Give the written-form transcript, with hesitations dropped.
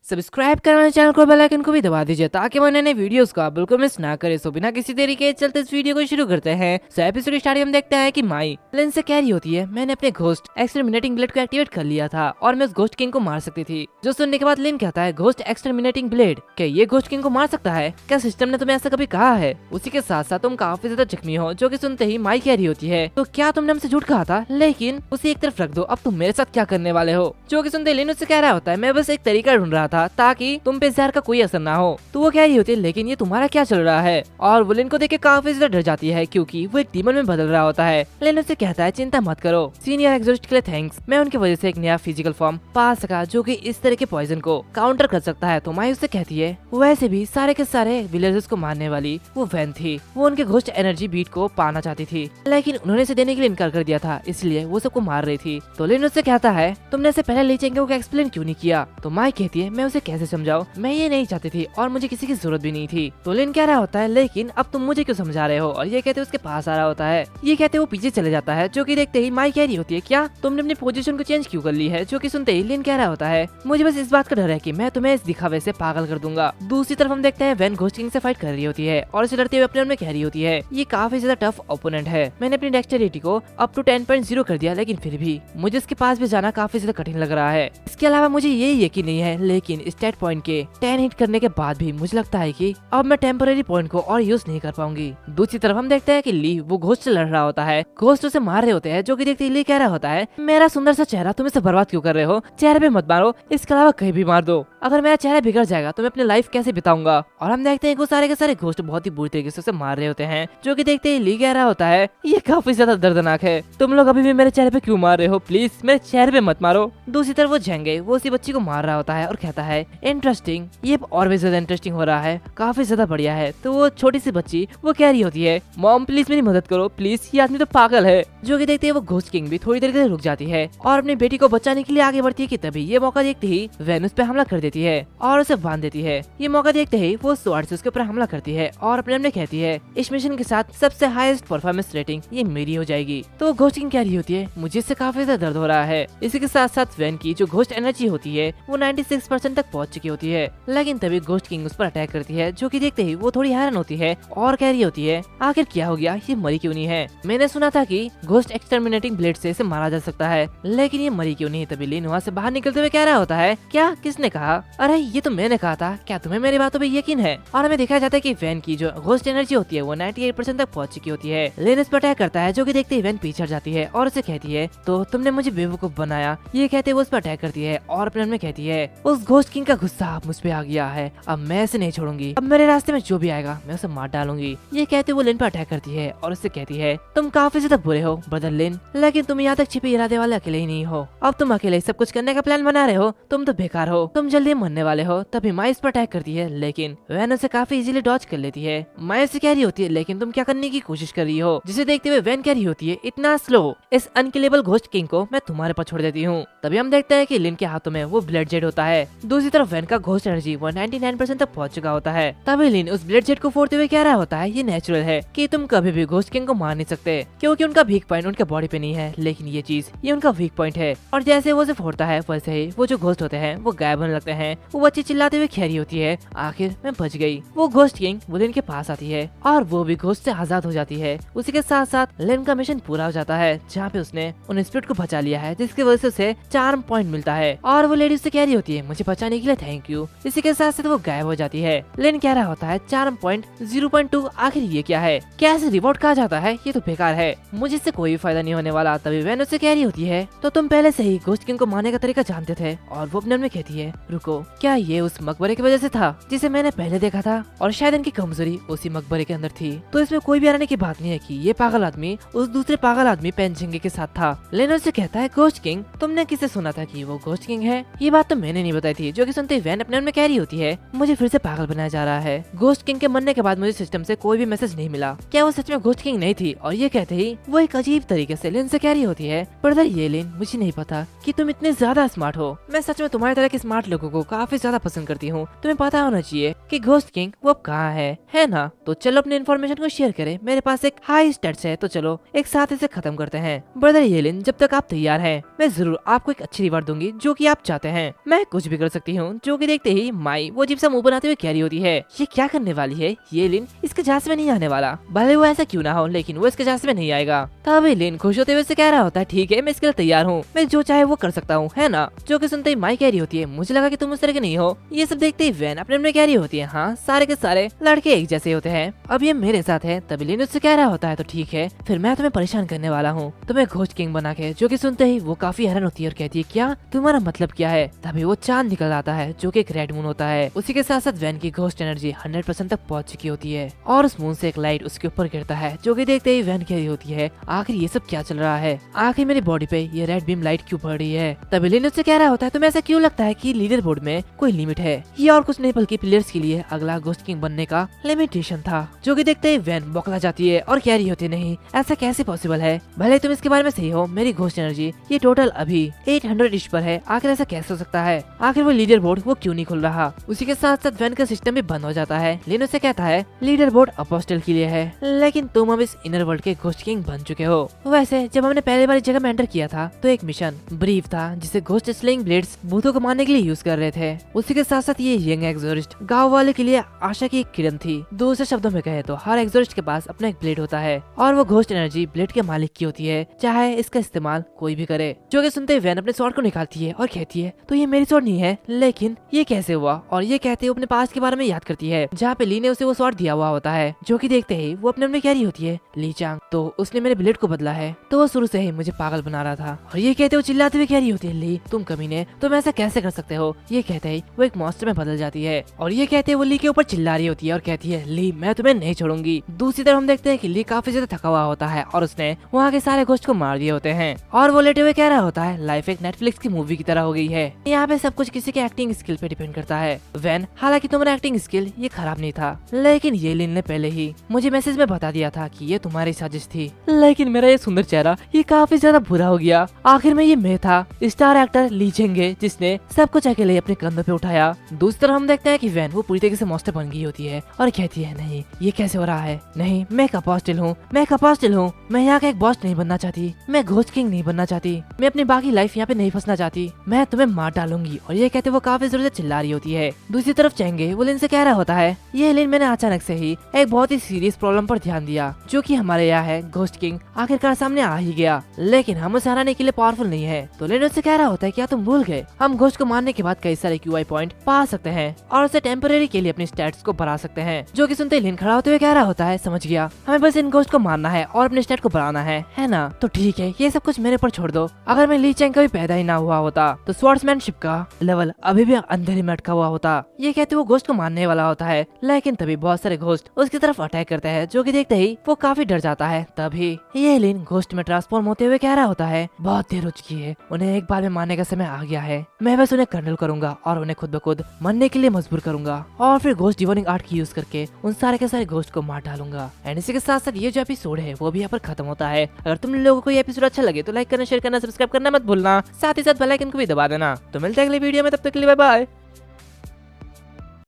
Subscribe करना, channel को bell icon को भी दबा दीजिए ताकि मैं नए वीडियोस का बिल्कुल मिस ना करे। सो बिना किसी देरी के चलते इस वीडियो को शुरू करते हैं। सो एपिसोड स्टार्टिंग में देखते हैं कि माई लिन से कह रही होती है, मैंने अपने घोस्ट एक्सटरमिनेटिंग ब्लेड को एक्टिवेट कर लिया था और मैं उस घोस्ट किंग को मार सकती थी। जो सुनने के बाद लिन कहता है, घोस्ट एक्सटरमिनेटिंग ब्लेड, क्या ये घोस्ट किंग को मार सकता है? क्या सिस्टम ने तुम्हें ऐसा कभी कहा है? उसी के साथ साथ तुम काफी ज्यादा जख्मी हो। जो कि सुनते ही माई कह रही होती है, तो क्या तुमने हमसे झूठ कहा था? लेकिन उसे एक तरफ रख दो, अब तुम मेरे साथ क्या करने वाले हो? जो कि सुनते लिन उससे कह रहा होता है, मैं बस एक तरीका ढूंढ रहा था ताकि तुम पे जहर का कोई असर ना हो। तो वो कह रही होती है, लेकिन ये तुम्हारा क्या चल रहा है? और वो लिन को देख के काफी ज्यादा डर जाती है क्योंकि वो एक डीमन में बदल रहा होता है। लिन उससे कहता है, चिंता मत करो सीनियर एग्जॉस्ट के लिए थैंक्स, मैं उनकी वजह से एक नया फिजिकल फॉर्म पा सका जो कि इस तरह के पॉइजन को काउंटर कर सकता है। तो माई उससे कहती है, वैसे भी सारे के सारे विलेजर्स को मारने वाली वो वैन थी, वो उनके घोस्ट एनर्जी बीट को पाना चाहती थी, लेकिन उन्होंने इसे देने के लिए इनकार कर दिया था, इसलिए वो सबको मार रही थी। तो लिन उससे कहता है, तुमने इसे पहले ली चेंगे को एक्सप्लेन क्यों नहीं किया? तो माई कहती है, मैं उसे कैसे समझाऊं, मैं ये नहीं चाहती थी और मुझे किसी की जरूरत भी नहीं थी। तो लिन कह रहा होता है, लेकिन अब तुम मुझे क्यों समझा रहे हो? और ये कहते उसके पास आ रहा होता है। ये कहते वो पीछे चले जाता है। जो कि देखते ही माई कह रही होती है, क्या तुमने अपनी पोजीशन को चेंज क्यों कर ली है? जो कि सुनते ही लिन कह रहा होता है, मुझे बस इस बात का डर है कि मैं तुम्हें इस दिखावे से पागल कर दूंगा। दूसरी तरफ हम देखते हैं वैन घोस्ट किंग से फाइट कर रही होती है और इसे लड़ते हुए अपने मन में कह रही होती है, ये काफी ज्यादा टफ ओपोनेंट है, मैंने अपनी डेक्सटेरिटी को अप टू 10.0 कर दिया, लेकिन फिर भी मुझे इसके पास भी जाना काफी ज्यादा कठिन लग रहा है। इसके अलावा मुझे ये यकीन नहीं है, लेकिन स्टैट पॉइंट के 10 हिट करने के बाद भी मुझे लगता है कि अब मैं टेम्पररी पॉइंट को और यूज नहीं कर पाऊंगी। दूसरी तरफ हम देखते हैं कि ली वो घोस्ट से लड़ रहा होता है, घोस्ट उसे मार रहे होते हैं। जो कि देखते ही ली कह रहा होता है, मेरा सुंदर सा चेहरा तुम इसे बर्बाद क्यों कर रहे हो? चेहरे पे मत मारो, इसके अलावा कहीं भी मार दो। अगर मेरा चेहरा बिगड़ जाएगा तो मैं अपनी लाइफ कैसे बिताऊंगा? और हम देखते हैं कि सारे के सारे घोस्ट बहुत ही बुरी तरीके से उसे मार रहे होते हैं। जो कि देखते ही ली कह रहा होता है, ये काफी ज्यादा दर्दनाक है, तुम लोग अभी भी मेरे चेहरे पे क्यों मार रहे हो? प्लीज मेरे चेहरे पे मत मारो। दूसरी तरफ वो झेंगे वो उसी बच्ची को मार रहा होता है और कहता है, इंटरेस्टिंग, ये और भी ज्यादा इंटरेस्टिंग हो रहा है, काफी ज्यादा बढ़िया है। तो वो छोटी सी बच्ची वो कह रही होती है, मॉम प्लीज मेरी मदद करो प्लीज, ये आदमी तो पागल है। जो कि देखते है वो घोस्ट किंग भी थोड़ी देर के लिए रुक जाती है और अपनी बेटी को बचाने के लिए आगे बढ़ती है कि तभी ये मौका देखते ही वैन उस पे हमला कर देती है और उसे बांध देती है। ये मौका देखते ही वो स्वॉर्ड से उसके ऊपर हमला करती है और अपने में कहती है, इस मिशन के साथ सबसे हाईएस्ट परफॉर्मेंस रेटिंग ये मेरी हो जाएगी। तो घोस्ट किंग कह रही होती है, मुझे इससे काफी ज्यादा दर्द हो रहा है। इसी के साथ साथ वैन की जो घोस्ट एनर्जी होती है वो 96% तक पहुंच चुकी होती है, लेकिन तभी घोस्ट किंग उस पर अटैक करती है। जो कि देखते ही वो थोड़ी हैरान होती है और कह रही होती है, आखिर क्या हो गया, ये मरी क्यों नहीं है? मैंने सुना था कि घोस्ट एक्सटरमिनेटिंग ब्लेड से इसे मारा जा सकता है, लेकिन ये मरी क्यों नहीं? तभी लिन वहाँ से बाहर निकलते हुए कह रहा होता है, क्या किसने कहा? अरे ये तो मैंने कहा था, क्या तुम्हें मेरी बातों पे यकीन है? और हमें दिखाया जाता है कि वैन की जो घोस्ट एनर्जी होती है वो 98% तक पहुंच चुकी होती है। लिन इस पर अटैक करता है। जो कि देखते ही वैन पीछे हट जाती है और उसे कहती है, तो तुमने मुझे बेवकूफ बनाया। ये कहते वो उस पर अटैक करती है और अपने मन में कहती है, उस घोस्ट किंग का गुस्सा अब मुझ पे आ गया है, अब मैं इसे नहीं छोड़ूंगी, अब मेरे रास्ते में जो भी आएगा मैं उसे मार डालूंगी। ये कहते वो लिन पर अटैक करती है और उससे कहती है, तुम काफी ज्यादा बुरे हो ब्रदर लिन, लेकिन तुम यहाँ तक छिपे इरादे वाले अकेले ही नहीं हो, अब तुम अकेले सब कुछ करने का प्लान बना रहे हो, तुम तो बेकार हो, तुम जल्दी मरने वाले हो। तभी माई इस पर अटैक करती है, लेकिन वैन उसे काफी इजीली डॉज कर लेती है। माई से कह रही होती है, लेकिन तुम क्या करने की कोशिश कर रही हो? जिसे देखते हुए वैन कह रही होती है, इतना स्लो, इस अनकिलेबल घोस्ट किंग को मैं तुम्हारे पर छोड़ देती हूँ। तभी हम देखते हैं कि लिन के हाथों में वो ब्लेड जेट होता है। दूसरी तरफ वैन का घोस्ट एनर्जी 99% तक पहुंच चुका होता है। तभी लिन उस ब्लेड जेट को फोड़ते हुए कह रहा होता है, ये नेचुरल है कि तुम कभी भी घोस्ट किंग को मार नहीं सकते, क्योंकि उनका वीक पॉइंट उनके बॉडी पे नहीं है, लेकिन ये चीज ये उनका वीक पॉइंट है। और जैसे वो उसे फोड़ता है वैसे ही वो जो घोस्ट होते हैं वो गायब होने लगते हैं। वो बच्ची चिल्लाते हुए कह रही होती है, आखिर मैं बच गई। वो घोस्ट किंग वो लिन के पास आती है और वो भी घोस्ट से आजाद हो जाती है। उसी के साथ साथ लिन का मिशन पूरा हो जाता है, जहाँ पे उसने उन स्पिरिट को बचा लिया है, जिसकी वजह से उसे चार्म पॉइंट मिलता है। और वो लेडी उससे कह रही होती है, मुझे बचाने के लिए थैंक यू। इसी के साथ साथ वो गायब हो जाती है। लिन कह रहा होता है, चार्म पॉइंट 0.2, आखिर ये क्या है? क्या ऐसे रिवॉर्ड कहा जाता है? ये तो बेकार है, मुझे इससे कोई फायदा नहीं होने वाला। तभी वैन उससे कह रही होती है, तो तुम पहले से ही घोस्ट किंग को मारने का तरीका जानते थे? और वो अपने मन में कहती है, रुको, क्या ये उस मकबरे की वजह से था जिसे मैंने पहले देखा था? और शायद इनकी कमजोरी उसी मकबरे के अंदर थी। तो इसमें कोई भी आने की बात नहीं है कि ये पागल आदमी उस दूसरे पागल आदमी पेनझिंगे के साथ था। लेन उससे कहता है, घोस्ट किंग, तुमने किसे सुना था कि वो घोस्ट किंग है? ये बात तो मैंने नहीं बताई थी। जो कि सुनते वैन अपने मन में कह रही होती है, मुझे फिर से पागल बनाया जा रहा है। घोस्ट किंग के मरने के बाद मुझे सिस्टम से कोई भी मैसेज नहीं मिला, क्या वो सच में घोस्ट किंग नहीं थी? और ये कहते ही वो एक अजीब तरीके से लिन से कह रही होती है, ब्रदर ये लिन, मुझे नहीं पता कि तुम इतने ज्यादा स्मार्ट हो, मैं सच में तुम्हारी तरह के स्मार्ट लोगों को काफी ज्यादा पसंद करती हूँ। तुम्हें पता होना चाहिए कि घोस्ट किंग वो अब कहाँ है ना? तो चलो अपने इन्फॉर्मेशन को शेयर करें, मेरे पास एक हाई स्टेट्स है, तो चलो एक साथ इसे खत्म करते हैं। ब्रदर येलिन, जब तक आप तैयार हैं, मैं जरूर आपको एक अच्छी रिवार्ड दूंगी जो कि आप चाहते हैं। मैं कुछ भी कर सकती हूँ। जो कि देखते ही माई वो अजीब सा मुंह बनाते हुए कह रही होती है, ये क्या करने वाली है ये लिन, इसके झांसे में नहीं आने वाला। भले वो ऐसा क्यों ना हो, लेकिन वो इसके झांसे में नहीं आएगा। तभी लिन खुश होते हुए से कह रहा होता है, ठीक है मैं इसके लिए तैयार हूँ, मैं जो चाहे वो कर सकता हूँ, है ना। जो कि सुनते ही माई कह रही होती है, मुझे लगा कि तुम उस तरह के नहीं हो। ये सब देखते ही वैन अपने में कह रही होती है, हाँ सारे के सारे लड़के एक जैसे होते हैं, अब ये मेरे साथ है। तभी लिन उससे कह रहा होता है, तो ठीक है फिर मैं तुम्हें परेशान करने वाला हूँ, तुम्हें घोस्ट किंग बना के। जो कि सुनते ही वो काफी हैरान होती है और कहती है, क्या तुम्हारा मतलब क्या है। तभी वो चांद निकल आता है जो कि एक रेड मून होता है। उसी के साथ साथ वैन की घोस्ट एनर्जी 100% तक पहुंच चुकी होती है और उस मून से एक लाइट उसके ऊपर गिरता है। जो कि देखते ही वैन कह रही होती है, आखिर ये सब क्या चल रहा है, आखिर मेरी बॉडी पे ये रेड बीम लाइट क्यों पड़ रही है। तभी लिन उससे कह रहा होता है, तुम्हें ऐसा क्यों लगता है कि लीडर बोर्ड में कोई लिमिट है, ये और कुछ नहीं बल्कि प्लेयर्स के लिए अगला घोस्ट किंग बनने का लिमिटेशन था। जो कि देखते ही वैन बौखला जाती है और कह रही होती है, नहीं ऐसा कैसे पॉसिबल है, भले तुम इसके बारे में सही हो, मेरी घोस्ट एनर्जी ये टोटल अभी 800 इश पर है, आखिर ऐसा कैसे हो सकता है, आखिर वो लीडर बोर्ड वो क्यों नहीं खुल रहा। उसी के साथ साथ वैन का सिस्टम भी बंद हो जाता है। लिन उससे कहता है, लीडर बोर्ड अपोस्टल के लिए है, लेकिन तुम अब इस इनर वर्ल्ड के घोस्ट किंग बन चुके हो। वैसे जब हमने पहली बार इस जगह में एंटर किया था तो एक मिशन ब्रीफ था जिसे घोस्ट स्लेइंग ब्लेड्स भूतों को मारने के लिए यूज कर रहे थे। उसी के साथ साथ ये यंग एक्सोरिस्ट गाँव वाले के लिए आशा की एक किरण थी। दूसरे शब्दों में कहे तो हर एक्सोरिस्ट के पास अपना एक ब्लेड होता है और वो घोस्ट एनर्जी ब्लेड के मालिक की होती है, चाहे इसका इस्तेमाल कोई भी करे। जो कि सुनते ही वैन अपने स्वॉर्ड को निकालती है और कहती है, तो ये मेरी स्वॉर्ड नहीं है, लेकिन ये कैसे हुआ। और ये कहते हुए अपने पास के बारे में याद करती है जहाँ पे ली ने उसे वो स्वॉर्ड दिया हुआ होता है। जो कि देखते ही वो अपने में कह रही होती है, ली चांग तो उसने मेरे ब्लेड को बदला है, तो वो शुरू से ही मुझे पागल बना रहा था। और ये कहते हुए चिल्लाते हुए कह रही होती है, ली तुम कमीने, तुम ऐसा कैसे कर सकते हो। ये कहते ही वो एक मॉन्स्टर में बदल जाती है और ये कहते हुए वो ली के ऊपर चिल्ला रही होती है और कहती है, ली मैं तुम्हें नहीं छोड़ूंगी। दूसरी तरफ हम देखते हैं कि ली काफी ज्यादा थका हुआ होता है और उसने वहाँ के सारे घोस्ट को मार दिए होते हैं और वो लेटे हुए कह रहा होता है, लाइफ एक नेटफ्लिक्स की मूवी की तरह हो गई है, यहाँ पे सब कुछ किसी के एक्टिंग स्किल पे डिपेंड करता है। वैन हालांकि तुम्हारा एक्टिंग स्किल ये खराब नहीं था, लेकिन ये लिन ने पहले ही मुझे मैसेज में बता दिया था कि ये तुम्हारी साजिश थी, लेकिन मेरा ये सुंदर चेहरा ये काफी ज्यादा बुरा हो गया। आखिर में ये मैं था स्टार एक्टर ली चेंगे जिसने सब कुछ अकेले अपने कंधों पे उठाया। दूसरी तरफ हम देखते हैं कि वैन वो पूरी तरीके से मॉन्स्टर बन गई होती है और कहती है, नहीं ये कैसे हो रहा है, नहीं मैं एक अपोस्टल हूँ, मैं एक अपोस्टल हूँ, मैं यहाँ का एक बॉस नहीं बनना चाहती, मैं घोस्ट किंग नहीं बनना चाहती, मैं अपनी बाकी लाइफ यहाँ पे नहीं फंसना चाहती, मैं तुम्हें मार डालूंगी। और ये कहते वो काफी जोर से चिल्ला रही होती है। दूसरी तरफ चेंगे वो लिन से कह रहा होता है, ये लिन मैंने अचानक से ही एक बहुत ही सीरियस प्रॉब्लम पर ध्यान दिया जो कि हमारे यहाँ है, घोस्ट किंग आखिरकार सामने आ ही गया, लेकिन हम उसे हराने के लिए पावरफुल नहीं है। तो लिन उससे कह रहा होता है, क्या तुम भूल गए, हम घोस्ट को मारने के बाद कई सारे QI पॉइंट पा सकते हैं और उसे टेम्परेरी के लिए अपनी स्टैट्स को बढ़ा सकते हैं। जो कि सुनते ही लिन खड़ा होते हुए कह रहा होता है, समझ गया, हमें बस इन घोस्ट को मारना है और अपने स्टैट को बढ़ाना है ना। तो ठीक है ये सब कुछ मेरे पर छोड़ दो। अगर मैं ली चैंग का भी पैदा ही ना हुआ होता तो स्वॉर्ड्समैनशिप का लेवल अभी भी अंधेरे में अटका हुआ होता। ये कहते वो घोस्ट को मारने वाला होता है, लेकिन तभी बहुत सारे घोस्ट उसकी तरफ अटैक करते हैं। जो कि देखते ही वो काफी डर जाता है। तभी ये लिन घोस्ट में ट्रांसफॉर्म होते हुए कह रहा होता है, बहुत देर हो चुकी है, उन्हें एक बार में मारने का समय आ गया है, मैं बस उन्हें कंट्रोल करूंगा और उन्हें खुद ब खुद मरने के लिए मजबूर करूंगा और फिर घोस्ट डिवोनिंग आर्ट की यूज करके उन सारे के सारे घोस्ट को मार डालूंगा। एंड इसी के साथ साथ ये जो एपिसोड है वो भी यहाँ पर खत्म होता है। अगर तुम लोगों को ये एपिसोड अच्छा लगे तो लाइक करना, शेयर करना, सब्सक्राइब करना मत भूलना, साथ ही साथ बेल आइकन को भी दबा देना। तो मिलते हैं अगले वीडियो में, तब तक के लिए बाय बाय।